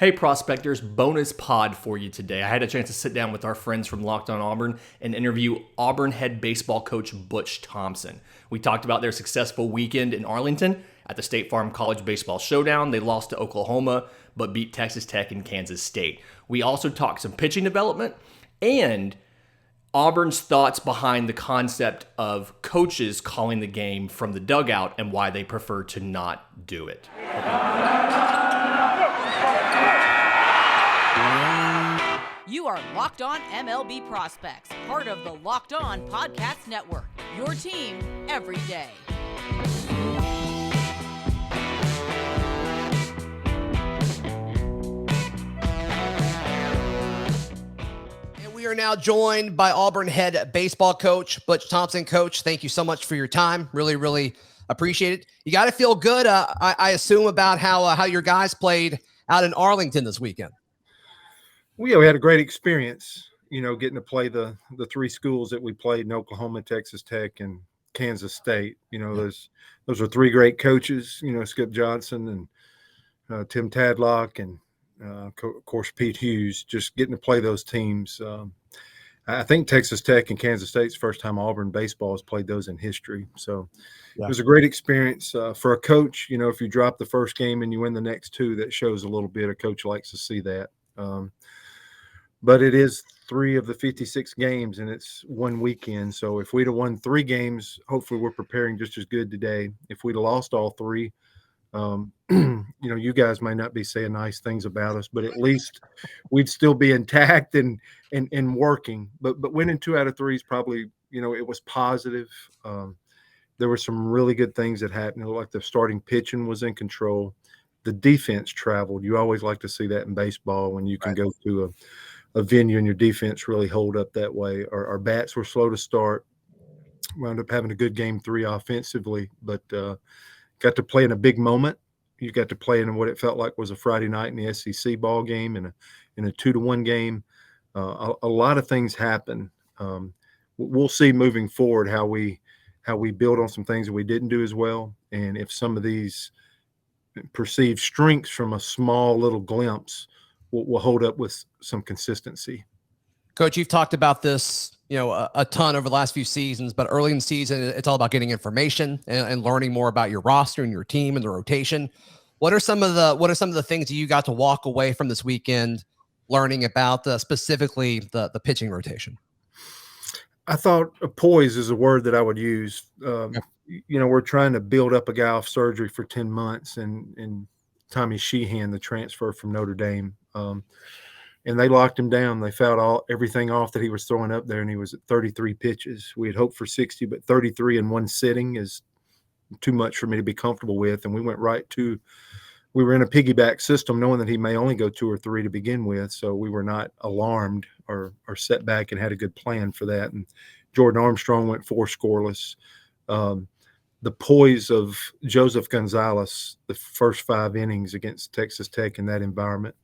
Hey prospectors, bonus pod for you today. I had a chance to sit down with our friends from LockedOn Auburn and interview Auburn head baseball coach Butch Thompson. We talked about their successful weekend in Arlington at the State Farm College Baseball Showdown. They lost to Oklahoma but beat Texas Tech and Kansas State. We also talked some pitching development and Auburn's thoughts behind the concept of coaches calling the game from the dugout and why they prefer to not do it. You are Locked On MLB Prospects, part of the Locked On Podcast Network, your team every day. And we are now joined by Auburn head baseball coach, Butch Thompson. Coach, thank you so much for your time. Really appreciate it. You got to feel good, I assume, about how your guys played out in Arlington this weekend. Well, yeah, we had a great experience, getting to play the three schools that we played in Oklahoma, Texas Tech, and Kansas State. Those are three great coaches, Skip Johnson and Tim Tadlock and, of course, Pete Hughes, just getting to play those teams. I think Texas Tech and Kansas State's first time Auburn baseball has played those in history. So It was a great experience for a coach. If you drop the first game and you win the next two, that shows a little bit. A coach likes to see that. But it is 3 of the 56 games, and it's one weekend. So if we'd have won 3 games, hopefully we're preparing just as good today. If we'd have lost all 3, you guys might not be saying nice things about us, but at least we'd still be intact and working. But winning 2 out of 3 is probably, it was positive. There were some really good things that happened, like the starting pitching was in control. The defense traveled. You always like to see that in baseball when you can go to a venue and your defense really hold up that way. Our bats were slow to start. Wound up having a good game 3 offensively, but got to play in a big moment. You got to play in what it felt like was a Friday night in the SEC ball game and in a 2-1 game. A lot of things happen. We'll see moving forward how we build on some things that we didn't do as well, and if some of these perceived strengths from a small little glimpse will hold up with some consistency. Coach, you've talked about this, a ton over the last few seasons, but early in the season, it's all about getting information and learning more about your roster and your team and the rotation. What are some of the things that you got to walk away from this weekend learning about specifically the pitching rotation? I thought poise is a word that I would use. We're trying to build up a guy off surgery for 10 months and Tommy Sheehan, the transfer from Notre Dame. And they locked him down. They fouled everything off that he was throwing up there, and he was at 33 pitches. We had hoped for 60, but 33 in one sitting is too much for me to be comfortable with. And we went we were in a piggyback system knowing that he may only go 2 or 3 to begin with, so we were not alarmed or set back and had a good plan for that. And Jordan Armstrong went 4 scoreless. The poise of Joseph Gonzalez, the first 5 innings against Texas Tech in that environment,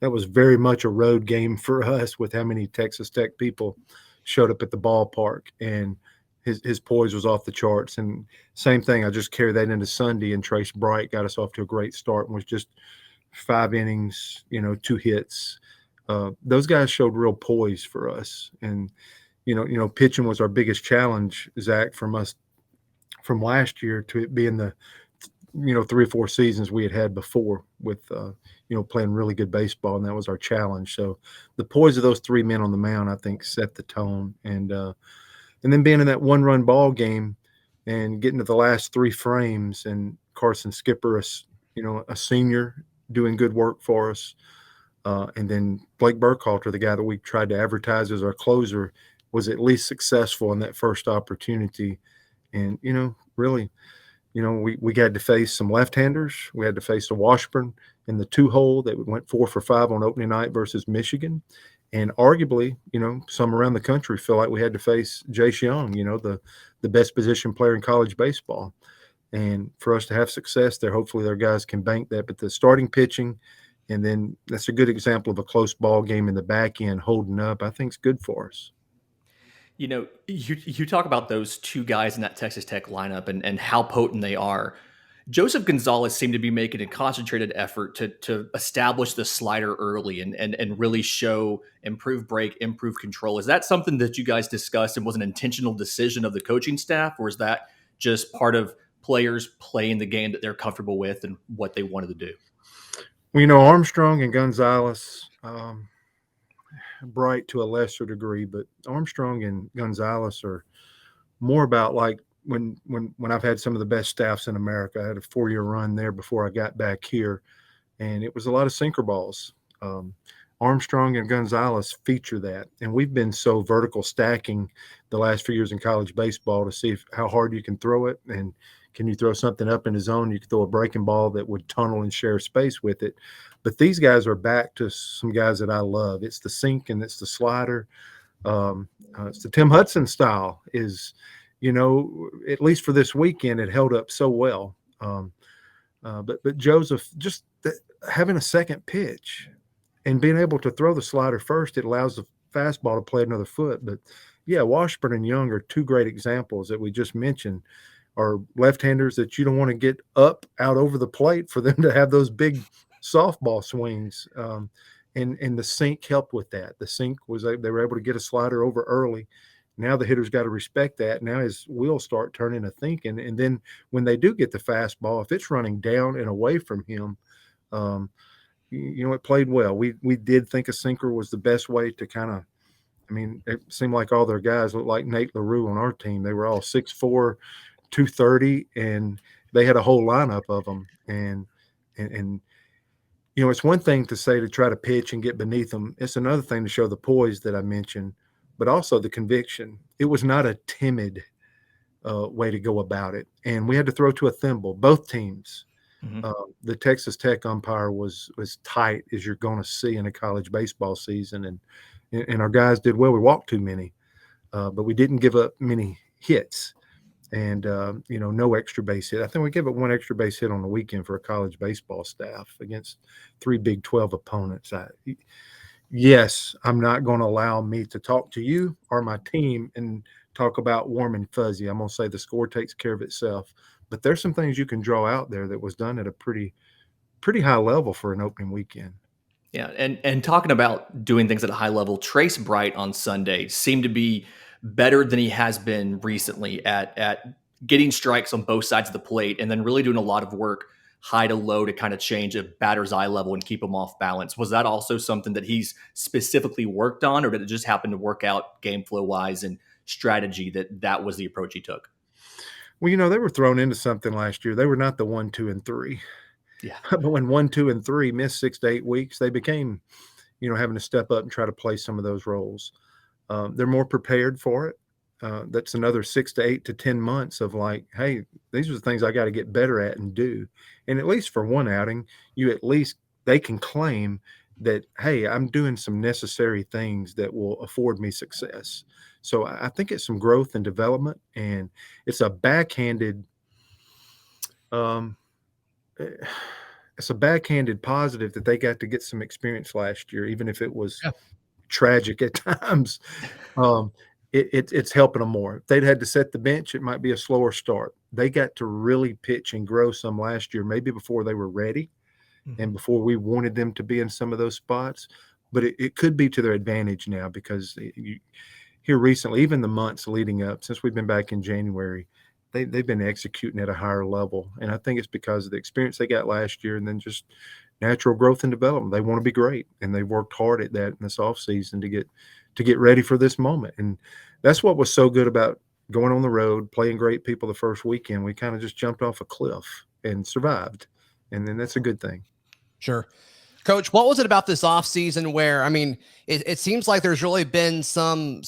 that was very much a road game for us with how many Texas Tech people showed up at the ballpark, and his poise was off the charts. And same thing, I just carried that into Sunday, and Trace Bright got us off to a great start and was just 5 innings, 2 hits. Those guys showed real poise for us. And, pitching was our biggest challenge, Zach, from last year to it being the 3 or 4 seasons we had before with playing really good baseball, and that was our challenge. So the poise of those 3 men on the mound, I think, set the tone. And then being in that 1-run ball game and getting to the last 3 frames, and Carson Skipper, a senior, doing good work for us, and then Blake Burkhalter, the guy that we tried to advertise as our closer, was at least successful in that first opportunity. And, really, we got to face some left-handers. We had to face a Washburn in the 2-hole that went 4 for 5 on opening night versus Michigan. And arguably, some around the country feel like we had to face Jace Young, the best position player in college baseball. And for us to have success there, hopefully their guys can bank that. But the starting pitching, and then that's a good example of a close ball game in the back end holding up, I think is good for us. You talk about those 2 guys in that Texas Tech lineup and how potent they are. Joseph Gonzalez seemed to be making a concentrated effort to establish the slider early and really show improved break, improved control. Is that something that you guys discussed and was an intentional decision of the coaching staff, or is that just part of players playing the game that they're comfortable with and what they wanted to do? Well, Armstrong and Gonzalez, Bright to a lesser degree, but Armstrong and Gonzalez are more about like when I've had some of the best staffs in America. I had a 4-year run there before I got back here, and it was a lot of sinker balls. Armstrong and Gonzalez feature that, and we've been so vertical stacking the last few years in college baseball to see how hard you can throw it, and can you throw something up in the zone? You can throw a breaking ball that would tunnel and share space with it. But these guys are back to some guys that I love. It's the sink and it's the slider. It's the Tim Hudson style is, at least for this weekend, it held up so well. But Joseph, just having a second pitch and being able to throw the slider first, it allows the fastball to play another foot. But yeah, Washburn and Young are two great examples that we just mentioned, are left-handers that you don't want to get up out over the plate for them to have those big softball swings. And the sink helped with that. The sink was they were able to get a slider over early. Now the hitter's got to respect that. Now his wheels start turning to thinking. And then when they do get the fastball, if it's running down and away from him, it played well. We did think a sinker was the best way to kind of, it seemed like all their guys looked like Nate LaRue on our team. They were all 6'4", 230, and they had a whole lineup of them. And it's one thing to say to try to pitch and get beneath them. It's another thing to show the poise that I mentioned, but also the conviction. It was not a timid way to go about it. And we had to throw to a thimble, both teams. Mm-hmm. The Texas Tech umpire was as tight as you're going to see in a college baseball season. And our guys did well. We walked too many, but we didn't give up many hits. And, no extra base hit. I think we gave up one extra base hit on the weekend for a college baseball staff against 3 Big 12 opponents. Yes, I'm not going to allow me to talk to you or my team and talk about warm and fuzzy. I'm going to say the score takes care of itself. But there's some things you can draw out there that was done at a pretty high level for an opening weekend. Yeah, and talking about doing things at a high level, Trace Bright on Sunday seemed to be better than he has been recently at getting strikes on both sides of the plate, and then really doing a lot of work high to low to kind of change a batter's eye level and keep him off balance. Was that also something that he's specifically worked on, or did it just happen to work out game flow wise and strategy that was the approach he took? Well, they were thrown into something last year. They were not the 1, 2, and 3. Yeah. But when 1, 2, and 3 missed 6 to 8 weeks, they became, having to step up and try to play some of those roles. They're more prepared for it. That's another 6 to 8 to 10 months of like, hey, these are the things I got to get better at and do. And at least for one outing, they can claim that, hey, I'm doing some necessary things that will afford me success. So I think it's some growth and development, and it's a backhanded positive that they got to get some experience last year, even if it was tragic at times. It's helping them more. If they'd had to set the bench, it might be a slower start. They got to really pitch and grow some last year, maybe before they were ready and before we wanted them to be in some of those spots. But it could be to their advantage now, because here recently, even the months leading up, since we've been back in January, they've been executing at a higher level. And I think it's because of the experience they got last year and then just natural growth and development. They want to be great, and they've worked hard at that in this offseason to get ready for this moment. And that's what was so good about going on the road, playing great people the first weekend. We kind of just jumped off a cliff and survived. And then that's a good thing. Sure. Coach, what was it about this offseason where, it seems like there's really been some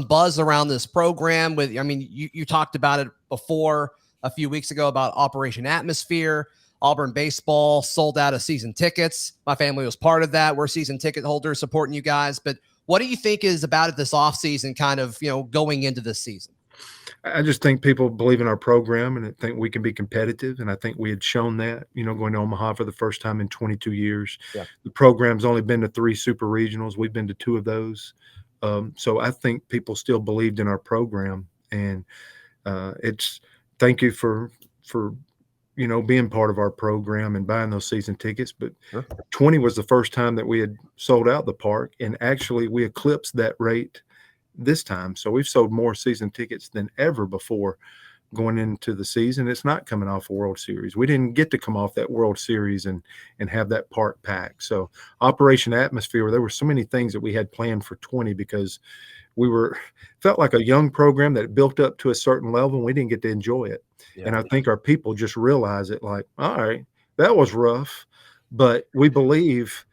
buzz around this program with, you talked about it before a few weeks ago about Operation Atmosphere. Auburn baseball sold out of season tickets. My family was part of that. We're season ticket holders supporting you guys. But what do you think is about it this offseason kind of, going into this season? I just think people believe in our program and I think we can be competitive. And I think we had shown that, going to Omaha for the first time in 22 years. Yeah. The program's only been to 3 super regionals. We've been to 2 of those. So I think people still believed in our program. And thank you for being part of our program and buying those season tickets. But Sure. 20 was the first time that we had sold out the park, and actually we eclipsed that rate this time. So we've sold more season tickets than ever before going into the season. It's not coming off a World Series. We didn't get to come off that World Series and have that park packed. So Operation Atmosphere, there were so many things that we had planned for 20 because we felt like a young program that built up to a certain level and we didn't get to enjoy it. Yeah. And I think our people just realize it, like, all right, that was rough, but we believe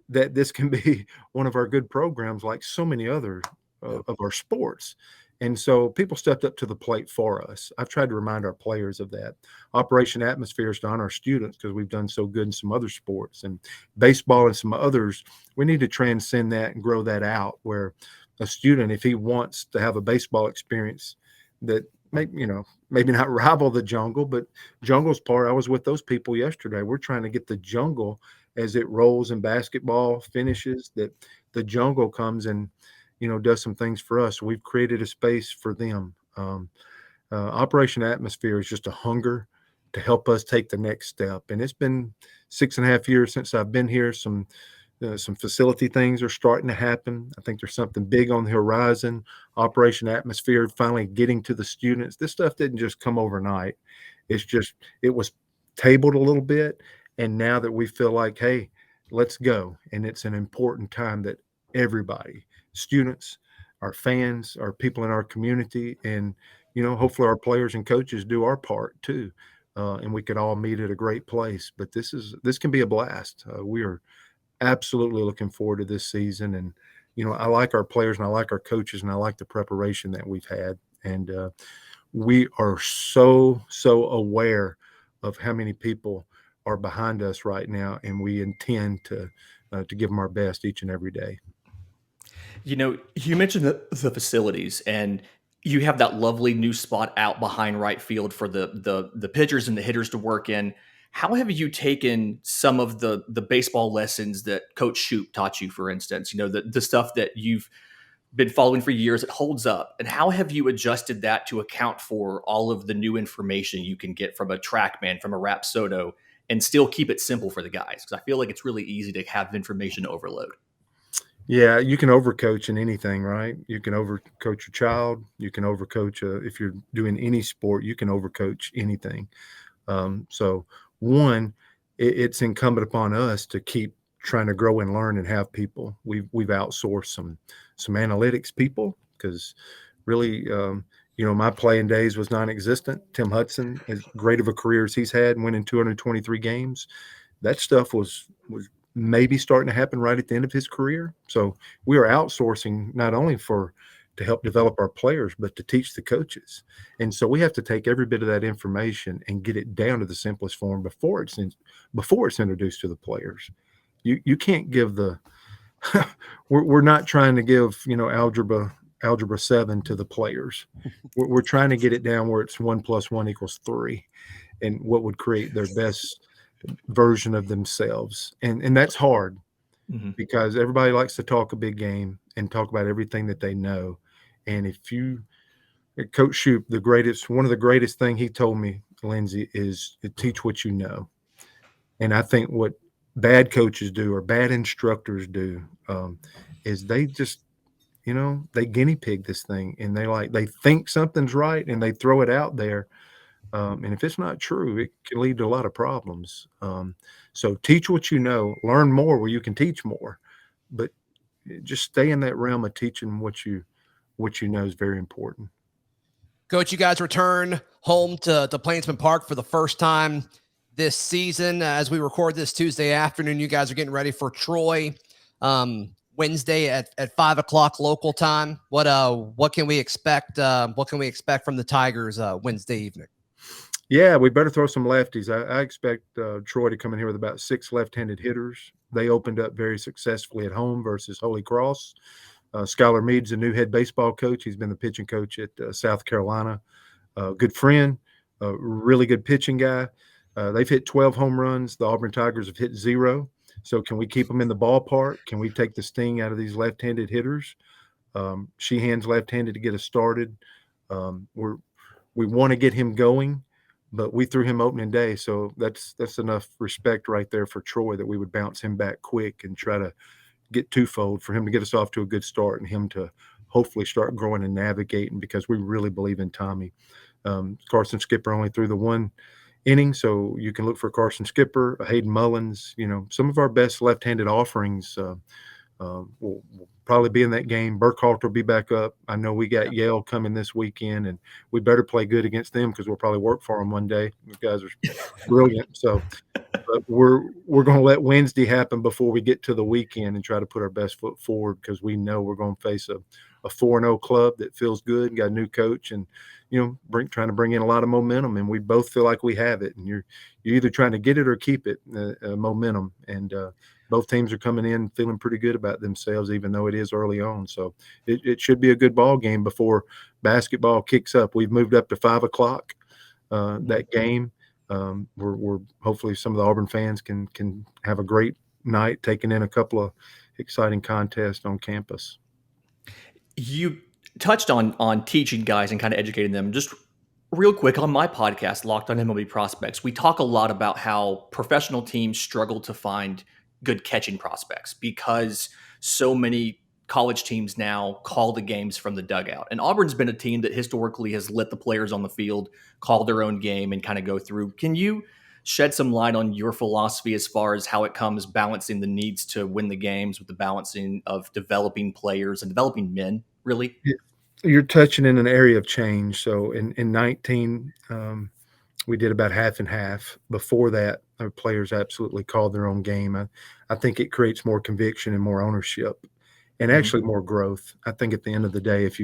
that this can be one of our good programs like so many other of our sports. And so people stepped up to the plate for us. I've tried to remind our players of that. Operation Atmosphere is to honor our students because we've done so good in some other sports and baseball and some others. We need to transcend that and grow that out where a student, if he wants to have a baseball experience that maybe not rival the jungle, but jungle's part. I was with those people yesterday. We're trying to get the jungle as it rolls and basketball finishes, that the jungle comes and does some things for us. We've created a space for them. Operation Atmosphere is just a hunger to help us take the next step. And it's been 6.5 years since I've been here. Some facility things are starting to happen. I think there's something big on the horizon. Operation Atmosphere finally getting to the students. This stuff didn't just come overnight. It was tabled a little bit. And now that we feel like, hey, let's go. And it's an important time that everybody, students, our fans, our people in our community, and, hopefully our players and coaches do our part too. And we could all meet at a great place. But this can be a blast. We are absolutely looking forward to this season. And, I like our players and I like our coaches and I like the preparation that we've had. And we are so aware of how many people are behind us right now. And we intend to give them our best each and every day. You mentioned the facilities, and you have that lovely new spot out behind right field for the pitchers and the hitters to work in. How have you taken some of the baseball lessons that Coach Shoup taught you, for instance, the stuff that you've been following for years, it holds up, and how have you adjusted that to account for all of the new information you can get from a TrackMan, from a Rapsodo, and still keep it simple for the guys? Because I feel like it's really easy to have information overload. Yeah, you can overcoach in anything, right? You can overcoach your child. You can overcoach if you're doing any sport. You can overcoach anything. So one, it's incumbent upon us to keep trying to grow and learn and have people. We've outsourced some analytics people because really, my playing days was non-existent. Tim Hudson, as great of a career as he's had, winning 223 games, that stuff was maybe starting to happen right at the end of his career. So we are outsourcing not only to help develop our players, but to teach the coaches. And so we have to take every bit of that information and get it down to the simplest form before it's introduced to the players. You can't give we're not trying to give, algebra 7 to the players. We're trying to get it down where it's 1 + 1 = 3 and what would create their best version of themselves. And that's hard because everybody likes to talk a big game and talk about everything that they know. And Coach Shoup, one of the greatest thing he told me, Lindsay, is to teach what you know. And I think what bad coaches do or bad instructors do is they just, they guinea pig this thing and they think something's right and they throw it out there. And if it's not true, it can lead to a lot of problems. So teach what you know, learn more where you can teach more, but just stay in that realm of teaching what you know is very important. Coach, you guys return home to Plainsman Park for the first time this season. As we record this Tuesday afternoon, you guys are getting ready for Troy Wednesday at 5:00 local time. What can we expect? What can we expect from the Tigers Wednesday evening? Yeah, we better throw some lefties. I expect Troy to come in here with about 6 left-handed hitters. They opened up very successfully at home versus Holy Cross. Skylar Meade's a new head baseball coach. He's been the pitching coach at South Carolina. Good friend, really good pitching guy. They've hit 12 home runs. The Auburn Tigers have hit 0. So can we keep them in the ballpark? Can we take the sting out of these left-handed hitters? Sheehan's left-handed to get us started. We want to get him going. but we threw him opening day, so that's enough respect right there for Troy that we would bounce him back quick and try to get twofold for him to get us off to a good start and him to hopefully start growing and navigating because we really believe in Tommy. Carson Skipper only threw the one inning, so you can look for Carson Skipper, Hayden Mullins, some of our best left-handed offerings will probably be in that game. Burkhalter will be back up. I know we got Yale coming this weekend, and we better play good against them because we'll probably work for them one day. These guys are brilliant. So but we're going to let Wednesday happen before we get to the weekend and try to put our best foot forward because we know we're going to face a 4-0 club that feels good and got a new coach and trying to bring in a lot of momentum, and we both feel like we have it. And you're either trying to get it or keep it, momentum. And both teams are coming in feeling pretty good about themselves, even though it is early on. So it should be a good ball game before basketball kicks up. We've moved up to 5:00 that game. We're hopefully some of the Auburn fans can have a great night taking in a couple of exciting contests on campus. You touched on teaching guys and kind of educating them. Just real quick, on my podcast, Locked on MLB Prospects, we talk a lot about how professional teams struggle to find good catching prospects because so many college teams now call the games from the dugout. And Auburn's been a team that historically has let the players on the field call their own game and kind of go through. Can you shed some light on your philosophy as far as how it comes balancing the needs to win the games with the balancing of developing players and developing men, really? You're touching in an area of change. So in 19, we did about half and half. Before that, our players absolutely called their own game. I think it creates more conviction and more ownership and actually more growth. I think at the end of the day, if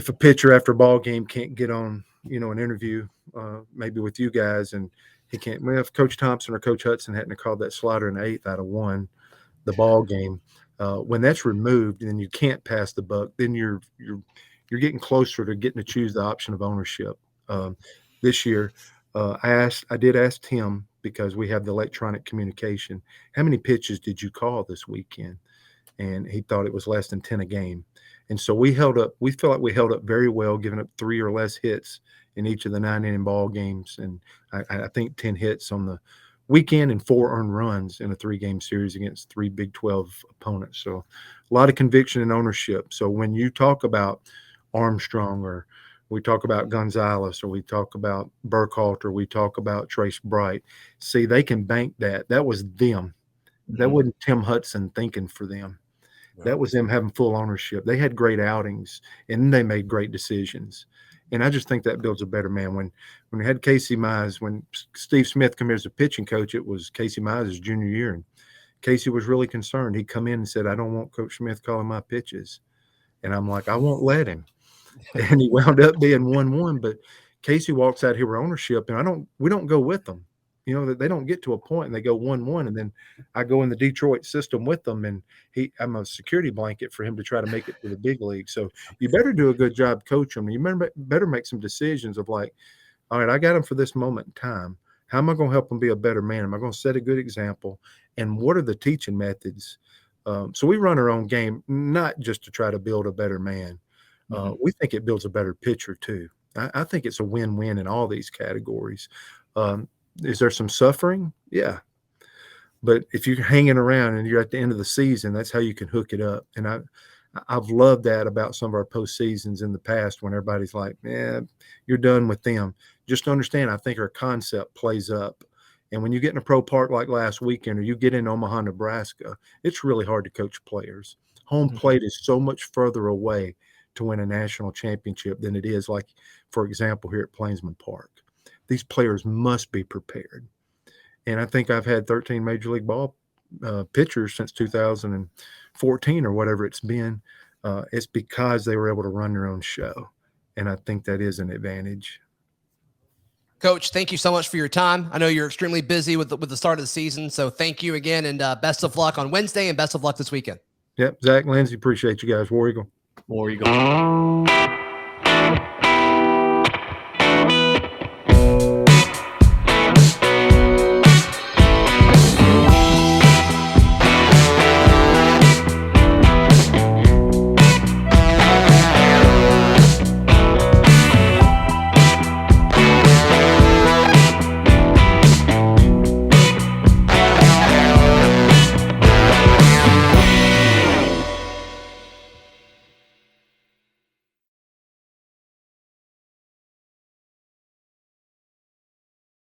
a pitcher after a ball game can't get on, an interview, maybe with you guys, and he can't, if Coach Thompson or Coach Hudson hadn't called that slider in the 8th out of 1, the ball game, when that's removed and you can't pass the buck, then you're getting closer to getting to choose the option of ownership. This year, I did ask Tim, because we have the electronic communication, how many pitches did you call this weekend? And he thought it was less than 10 a game. And so we feel like we held up very well, giving up 3 or less hits in each of the 9-inning ball games. And I think 10 hits on the weekend and 4 earned runs in a 3-game series against 3 Big 12 opponents. So a lot of conviction and ownership. So when you talk about Armstrong, or we talk about Gonzalez, or we talk about Burkhalter, we talk about Trace Bright, see, they can bank that. That was them. That wasn't Tim Hudson thinking for them. That was them having full ownership. They had great outings, and they made great decisions. And I just think that builds a better man. When we had Casey Mize, when Steve Smith came here as a pitching coach, it was Casey Mize's junior year. And Casey was really concerned. He'd come in and said, I don't want Coach Smith calling my pitches. And I'm like, I won't let him. And he wound up being 1-1. But Casey walks out here with ownership, and we don't go with them. That they don't get to a point and they go 1-1, and then I go in the Detroit system with them, and I'm a security blanket for him to try to make it to the big league. So you better do a good job coaching him. You better make some decisions of like, all right, I got him for this moment in time. How am I going to help him be a better man? Am I going to set a good example? And what are the teaching methods? So we run our own game, not just to try to build a better man. We think it builds a better pitcher too. I think it's a win-win in all these categories. Is there some suffering? Yeah. But if you're hanging around and you're at the end of the season, that's how you can hook it up. And I've loved that about some of our postseasons in the past, when everybody's like, you're done with them. Just understand, I think our concept plays up. And when you get in a pro park like last weekend, or you get in Omaha, Nebraska, it's really hard to coach players. Home plate is so much further away to win a national championship than it is, like, for example, here at Plainsman Park. These players must be prepared. And I think I've had 13 Major League Ball pitchers since 2014 or whatever it's been. It's because they were able to run their own show. And I think that is an advantage. Coach, thank you so much for your time. I know you're extremely busy with the start of the season, so thank you again, and best of luck on Wednesday, and best of luck this weekend. Yep, Zach, Lindsay, appreciate you guys. War Eagle. War Eagle.